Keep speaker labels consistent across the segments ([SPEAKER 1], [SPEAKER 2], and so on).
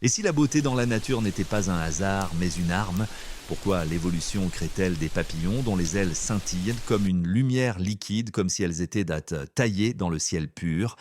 [SPEAKER 1] Et si la beauté dans la nature n'était pas un hasard, mais une arme, pourquoi l'évolution crée-t-elle des papillons dont les ailes scintillent comme une lumière liquide, comme si elles étaient taillées dans le ciel pur?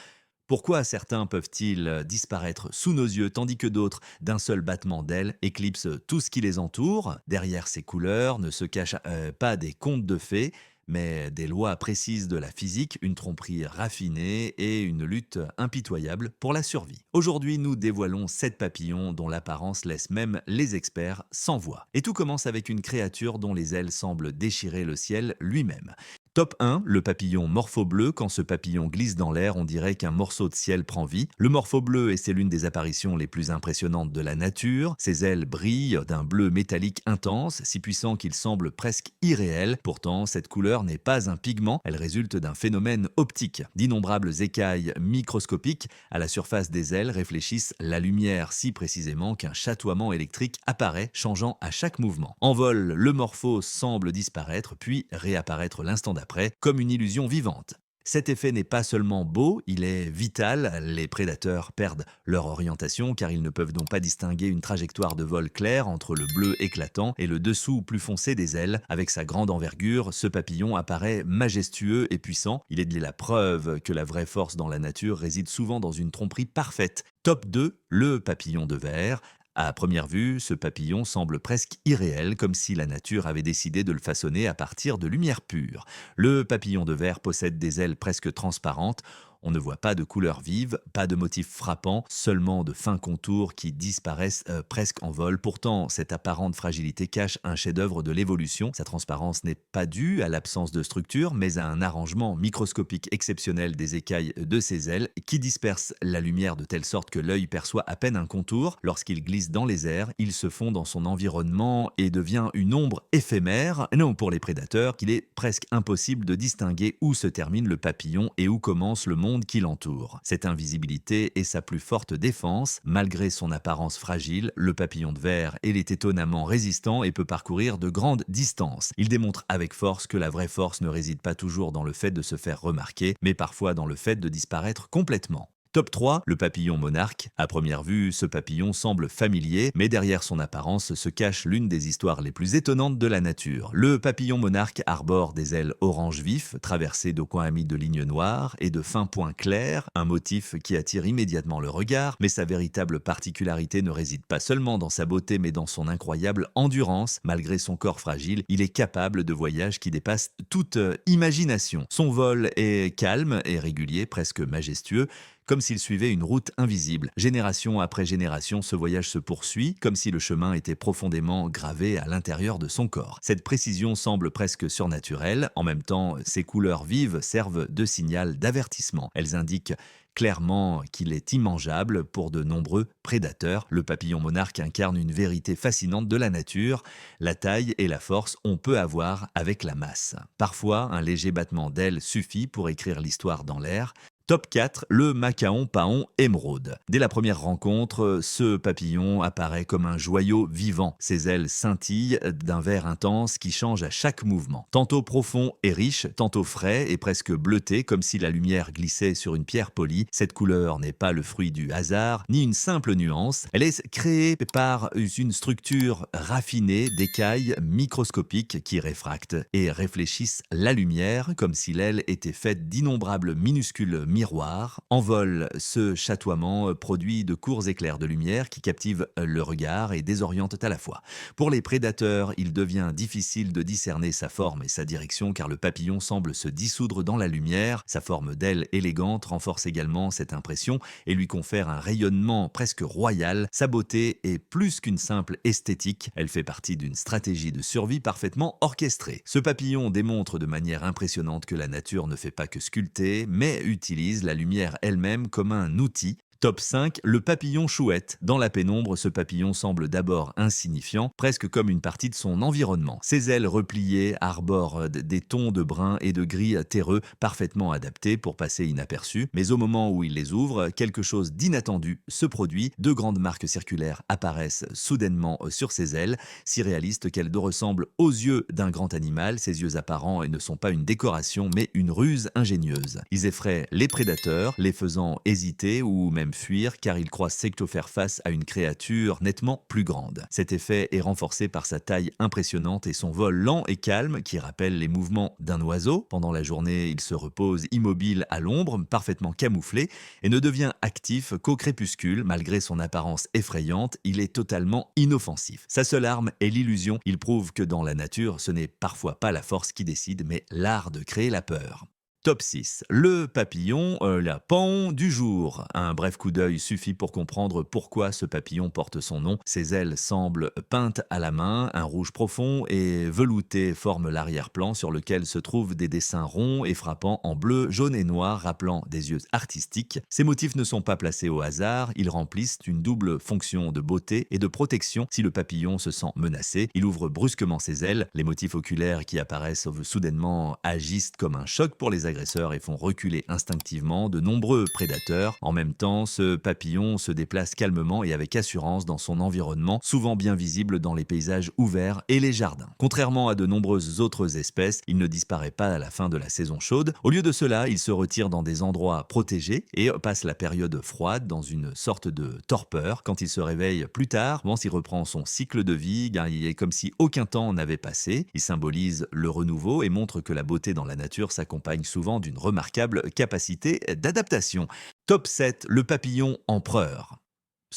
[SPEAKER 1] Pourquoi certains peuvent-ils disparaître sous nos yeux, tandis que d'autres, d'un seul battement d'ailes, éclipsent tout ce qui les entoure? Derrière ces couleurs ne se cachent pas des contes de fées, mais des lois précises de la physique, une tromperie raffinée et une lutte impitoyable pour la survie. Aujourd'hui, nous dévoilons 7 papillons dont l'apparence laisse même les experts sans voix. Et tout commence avec une créature dont les ailes semblent déchirer le ciel lui-même. Top 1, le papillon morpho-bleu. Quand ce papillon glisse dans l'air, on dirait qu'un morceau de ciel prend vie. Le morpho-bleu, et c'est l'une des apparitions les plus impressionnantes de la nature. Ses ailes brillent d'un bleu métallique intense, si puissant qu'il semble presque irréel. Pourtant, cette couleur n'est pas un pigment, elle résulte d'un phénomène optique. D'innombrables écailles microscopiques à la surface des ailes réfléchissent la lumière si précisément qu'un chatoiement électrique apparaît, changeant à chaque mouvement. En vol, le morpho semble disparaître, puis réapparaître l'instant d'après, comme une illusion vivante. Cet effet n'est pas seulement beau, il est vital. Les prédateurs perdent leur orientation car ils ne peuvent donc pas distinguer une trajectoire de vol claire entre le bleu éclatant et le dessous plus foncé des ailes. Avec sa grande envergure, ce papillon apparaît majestueux et puissant. Il est la preuve que la vraie force dans la nature réside souvent dans une tromperie parfaite. Top 2, le papillon de verre. À première vue, ce papillon semble presque irréel, comme si la nature avait décidé de le façonner à partir de lumière pure. Le papillon de verre possède des ailes presque transparentes. On ne voit pas de couleurs vives, pas de motifs frappants, seulement de fins contours qui disparaissent presque en vol. Pourtant, cette apparente fragilité cache un chef-d'œuvre de l'évolution. Sa transparence n'est pas due à l'absence de structure, mais à un arrangement microscopique exceptionnel des écailles de ses ailes qui dispersent la lumière de telle sorte que l'œil perçoit à peine un contour. Lorsqu'il glisse dans les airs, il se fond dans son environnement et devient une ombre éphémère. Non, pour les prédateurs, qu'il est presque impossible de distinguer où se termine le papillon et où commence le monde qui l'entoure. Cette invisibilité est sa plus forte défense. Malgré son apparence fragile, le papillon de verre est étonnamment résistant et peut parcourir de grandes distances. Il démontre avec force que la vraie force ne réside pas toujours dans le fait de se faire remarquer, mais parfois dans le fait de disparaître complètement. Top 3, le papillon monarque. À première vue, ce papillon semble familier, mais derrière son apparence se cache l'une des histoires les plus étonnantes de la nature. Le papillon monarque arbore des ailes orange vif, traversées de coins amis de lignes noires et de fins points clairs, un motif qui attire immédiatement le regard, mais sa véritable particularité ne réside pas seulement dans sa beauté, mais dans son incroyable endurance. Malgré son corps fragile, il est capable de voyages qui dépassent toute imagination. Son vol est calme et régulier, presque majestueux, comme s'il suivait une route invisible. Génération après génération, ce voyage se poursuit, comme si le chemin était profondément gravé à l'intérieur de son corps. Cette précision semble presque surnaturelle. En même temps, ces couleurs vives servent de signal d'avertissement. Elles indiquent clairement qu'il est immangeable pour de nombreux prédateurs. Le papillon monarque incarne une vérité fascinante de la nature. La taille et la force, on peut avoir avec la masse. Parfois, un léger battement d'ailes suffit pour écrire l'histoire dans l'air. Top 4, le macaon paon émeraude. Dès la première rencontre, ce papillon apparaît comme un joyau vivant. Ses ailes scintillent d'un vert intense qui change à chaque mouvement. Tantôt profond et riche, tantôt frais et presque bleuté, comme si la lumière glissait sur une pierre polie. Cette couleur n'est pas le fruit du hasard, ni une simple nuance. Elle est créée par une structure raffinée d'écailles microscopiques qui réfractent et réfléchissent la lumière, comme si l'aile était faite d'innombrables minuscules miroir. En vol, ce chatoiement produit de courts éclairs de lumière qui captivent le regard et désorientent à la fois. Pour les prédateurs, il devient difficile de discerner sa forme et sa direction car le papillon semble se dissoudre dans la lumière. Sa forme d'aile élégante renforce également cette impression et lui confère un rayonnement presque royal. Sa beauté est plus qu'une simple esthétique, elle fait partie d'une stratégie de survie parfaitement orchestrée. Ce papillon démontre de manière impressionnante que la nature ne fait pas que sculpter, mais utilise la lumière elle-même comme un outil. Top 5, le papillon chouette. Dans la pénombre, ce papillon semble d'abord insignifiant, presque comme une partie de son environnement. Ses ailes repliées arborent des tons de brun et de gris terreux parfaitement adaptés pour passer inaperçus. Mais au moment où il les ouvre, quelque chose d'inattendu se produit. Deux grandes marques circulaires apparaissent soudainement sur ses ailes, si réalistes qu'elles ressemblent aux yeux d'un grand animal. Ces yeux apparents ne sont pas une décoration, mais une ruse ingénieuse. Ils effraient les prédateurs, les faisant hésiter ou même fuir car il croit secto faire face à une créature nettement plus grande. Cet effet est renforcé par sa taille impressionnante et son vol lent et calme qui rappelle les mouvements d'un oiseau. Pendant la journée, il se repose immobile à l'ombre, parfaitement camouflé, et ne devient actif qu'au crépuscule. Malgré son apparence effrayante, il est totalement inoffensif. Sa seule arme est l'illusion. Il prouve que dans la nature, ce n'est parfois pas la force qui décide, mais l'art de créer la peur. Top 6. Le papillon, la pan du jour. Un bref coup d'œil suffit pour comprendre pourquoi ce papillon porte son nom. Ses ailes semblent peintes à la main, un rouge profond et velouté forme l'arrière-plan sur lequel se trouvent des dessins ronds et frappants en bleu, jaune et noir rappelant des yeux artistiques. Ces motifs ne sont pas placés au hasard, ils remplissent une double fonction de beauté et de protection. Si le papillon se sent menacé, il ouvre brusquement ses ailes. Les motifs oculaires qui apparaissent soudainement agissent comme un choc pour les agresseurs et font reculer instinctivement de nombreux prédateurs. En même temps, ce papillon se déplace calmement et avec assurance dans son environnement, souvent bien visible dans les paysages ouverts et les jardins. Contrairement à de nombreuses autres espèces, il ne disparaît pas à la fin de la saison chaude. Au lieu de cela, il se retire dans des endroits protégés et passe la période froide dans une sorte de torpeur. Quand il se réveille plus tard, il reprend son cycle de vie, il est comme si aucun temps n'avait passé. Il symbolise le renouveau et montre que la beauté dans la nature s'accompagne souvent d'une remarquable capacité d'adaptation. Top 7. Le papillon empereur.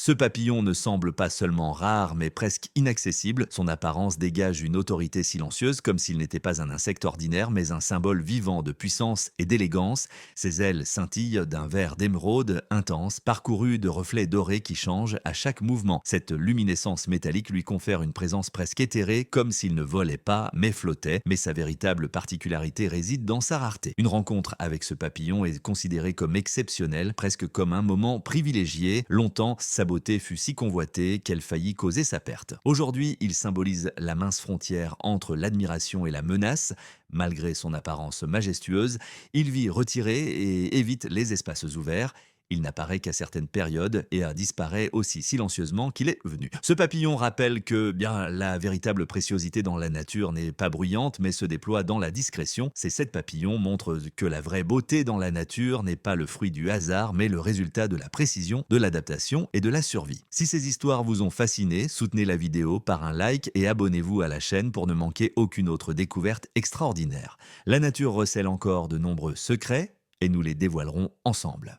[SPEAKER 1] Ce papillon ne semble pas seulement rare, mais presque inaccessible. Son apparence dégage une autorité silencieuse, comme s'il n'était pas un insecte ordinaire, mais un symbole vivant de puissance et d'élégance. Ses ailes scintillent d'un vert d'émeraude intense, parcouru de reflets dorés qui changent à chaque mouvement. Cette luminescence métallique lui confère une présence presque éthérée, comme s'il ne volait pas, mais flottait. Mais sa véritable particularité réside dans sa rareté. Une rencontre avec ce papillon est considérée comme exceptionnelle, presque comme un moment privilégié. Longtemps, sa beauté fut si convoitée qu'elle faillit causer sa perte. Aujourd'hui, il symbolise la mince frontière entre l'admiration et la menace. Malgré son apparence majestueuse, il vit retiré et évite les espaces ouverts. Il n'apparaît qu'à certaines périodes et disparaît aussi silencieusement qu'il est venu. Ce papillon rappelle que la véritable préciosité dans la nature n'est pas bruyante mais se déploie dans la discrétion. Ces 7 papillons montrent que la vraie beauté dans la nature n'est pas le fruit du hasard mais le résultat de la précision, de l'adaptation et de la survie. Si ces histoires vous ont fasciné, soutenez la vidéo par un like et abonnez-vous à la chaîne pour ne manquer aucune autre découverte extraordinaire. La nature recèle encore de nombreux secrets et nous les dévoilerons ensemble.